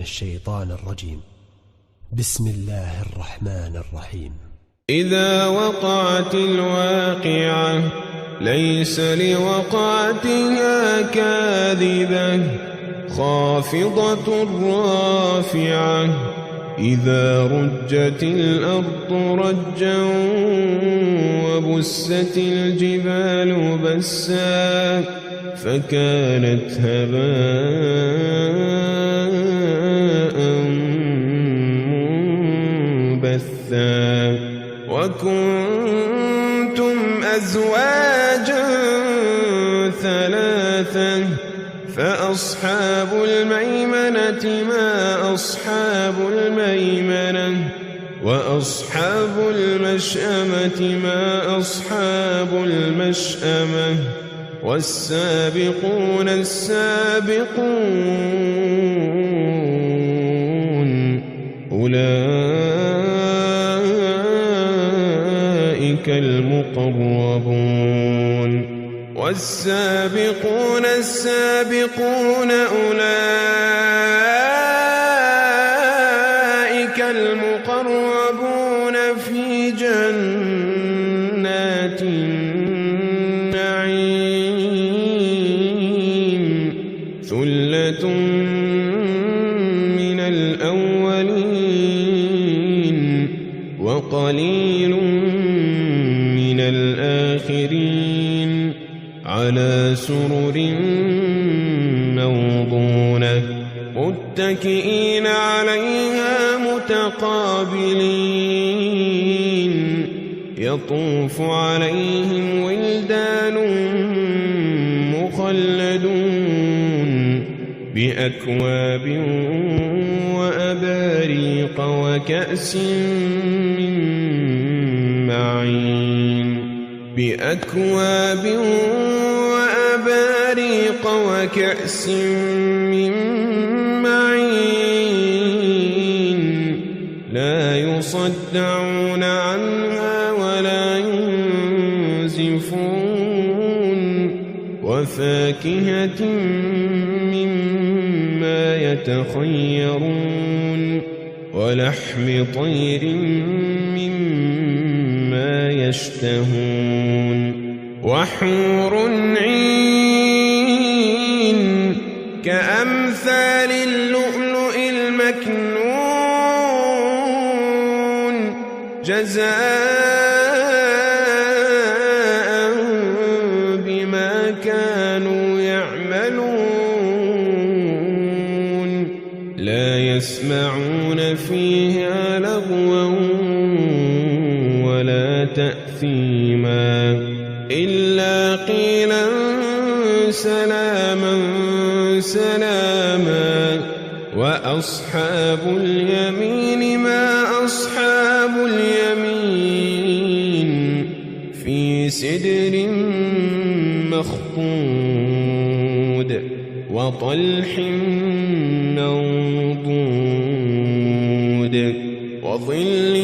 الشيطان الرجيم. بسم الله الرحمن الرحيم. إذا وقعت الواقعة ليس لوقعتها كاذبة خافضة رافعة إذا رجت الأرض رجا وبست الجبال بسا فكانت هباء منبثا وكنتم أزواجا ثلاثا فأصحاب الميمنة ما أصحاب الميمنة وأصحاب المشأمة ما أصحاب المشأمة والسابقون السابقون أولئك المقربون والسابقون السابقون أولئك المقربون في جنات النعيم ثلة من الأولين وقليل من الآخرين على سرر موضونة متكئين عليها متقابلين يطوف عليهم ولدان مخلدون بأكواب وأباريق وكأس من معين بأكواب وأباريق وكأس من معين لا يصدعون عنها ولا ينزفون وفاكهة مما يتخيرون ولحم طير مما يشتهون وحور عين كأمثال اللؤلؤ المكنون جزاء بما كانوا يعملون لا يسمعون فيها لغوا ولا تأثيما إلا قيلا سلاما سلاما وأصحاب اليمين ما أصحاب اليمين في سدر مخضود وطلح منضود وظل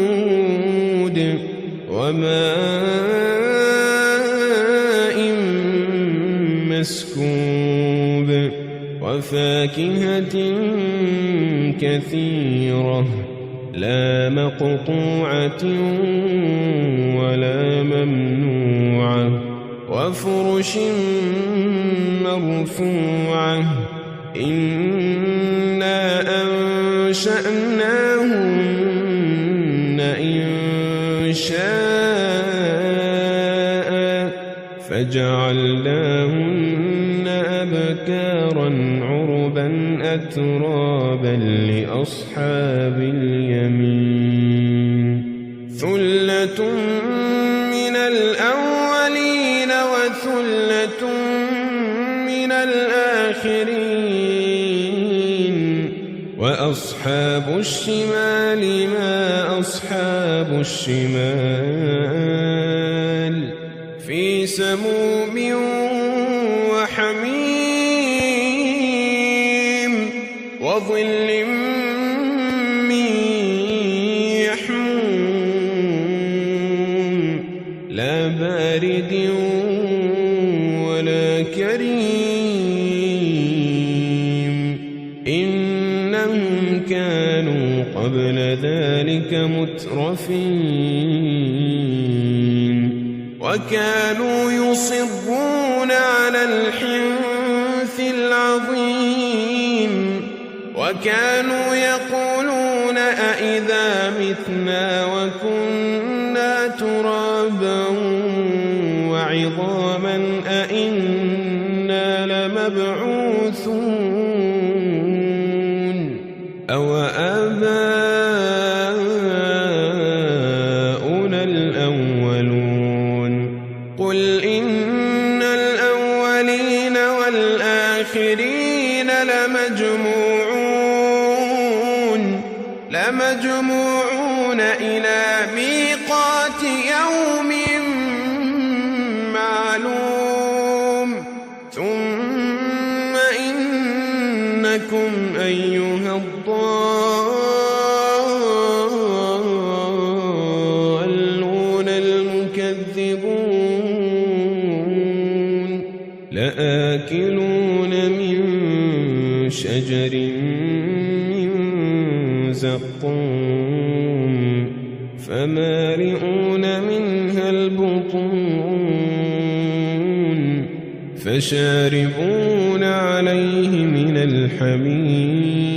ممدود وماء مسكوب وفاكهة كثيرة لا مقطوعة ولا ممنوعة وفرش مرفوعة إنا أنشأناهن إنشاء فجعلناهن أبكارا عربا أترابا لأصحاب اليمين ثلة من الأولين وثلة من الآخرين وأصحاب الشمال ما أصحاب الشمال في سموم وحميم وظل من يحموم لا بارد ولا كريم إنهم كانوا قبل ذلك مترفين وكانوا يصرون على الحنث العظيم وكانوا يقولون أإذا متنا وكنا ترابا وعظاما أإنا لمبعوثون أو آباؤنا الأولون قل إن الأولين والآخرين لمجموعون إلى ميقات يوم معلوم ثم إنكم أيها الضالون المكذبون لآكلون من شجر من زقوم فمالئون منها البطون فشاربون عليه من الحميم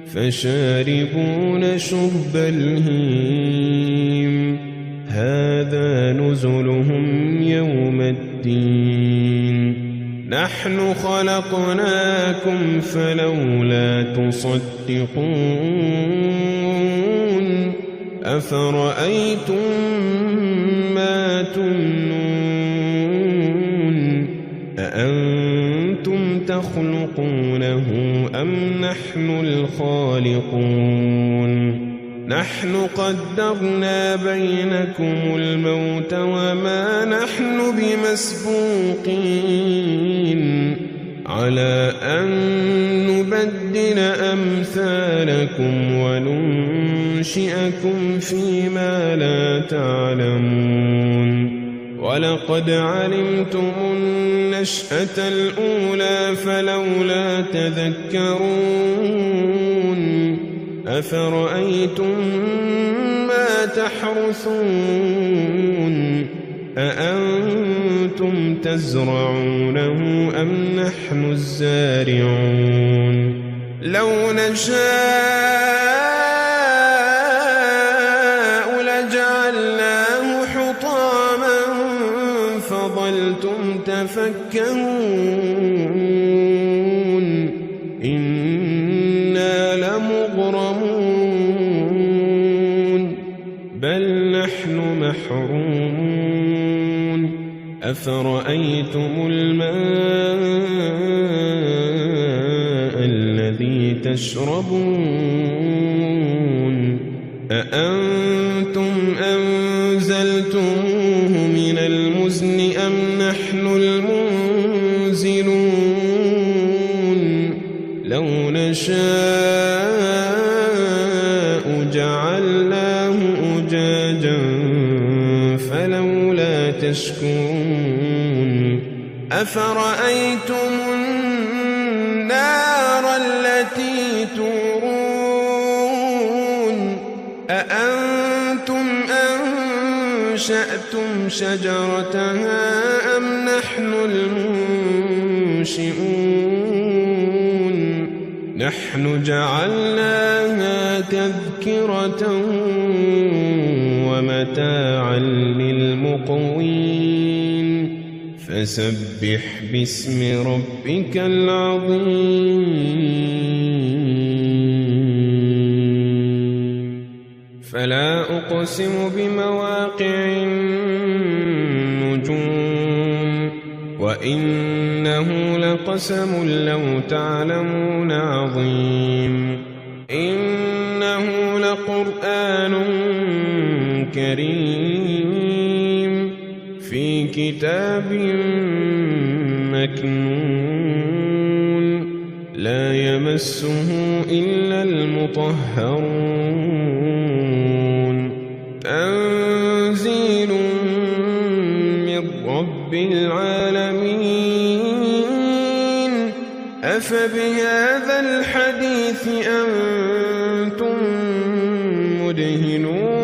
فشاربون شرب الهيم هذا نزلهم يوم الدين نحن خلقناكم فلولا تصدقون أفرأيتم ما تمنون أأنتم تخلقونه أم نحن الخالقون نحن قدرنا بينكم الموت وما نحن بمسبوقين على أن نبدل أمثالكم وننشئكم فيما لا تعلمون ولقد علمتم النشأة الأولى فلولا تذكرون أفرأيتم ما تحرثون أأنتم تزرعونه أم نحن الزارعون لو نشاء لجعلناه حطاما فظلتم تفكهون إنا لمغرمون بل نحن محرومون أفرأيتم الماء الذي تشربون أأنتم أنزلتموه من المزن أم نحن المنزلون لو نشاء جعلناه أجاجا فلولا تشكرون أفرأيتم النار التي تورون أأنتم أنشأتم شجرتها أم نحن المنشئون نحن جعلناها تذكرة ومتاعا للمقوين فسبح باسم ربك العظيم فلا أقسم بمواقع النجوم وإنه لقسم لو تعلمون عظيم إنه لقرآن كريم في كتاب مكنون لا يمسه إلا المطهرون تنزيل من رب العالمين أفبهذا الحديث أنتم مدهنون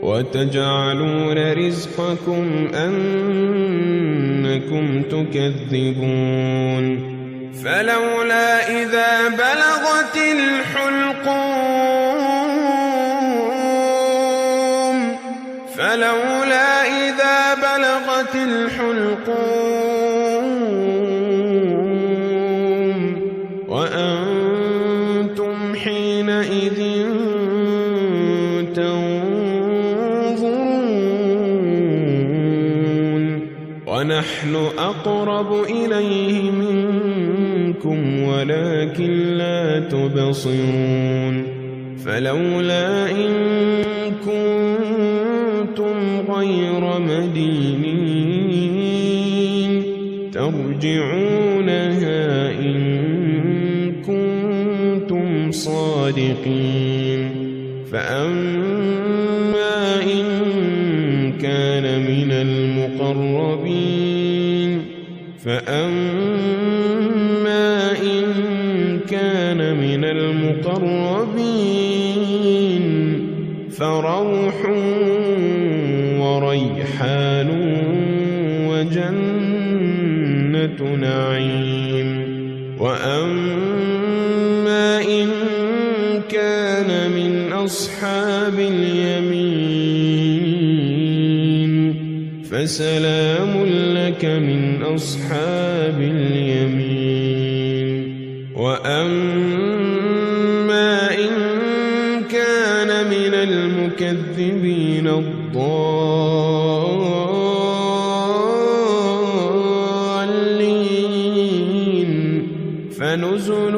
وتجعلون رزقكم أنكم تكذبون فلولا إذا بلغت الحلقوم وأنتم حينئذ تنظرون ونحن أقرب إليه منكم ولكن لا تبصرون فلولا إن كنتم غير مدينين ترجعونها إن كنتم صادقين فأما إن كان من المقربين فروح وريحان وجنة نعيم وأما إن كان من أصحاب اليمين فسلام لك من أصحاب اليمين وأما إن كان من المكذبين الضالين فنزل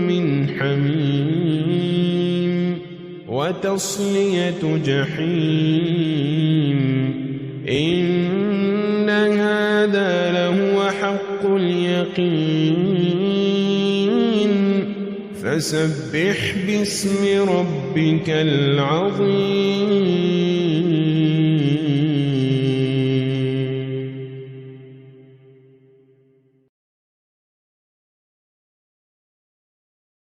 من حميم وتصلية جحيم إن هذا لهو حق اليقين فسبح باسم ربك العظيم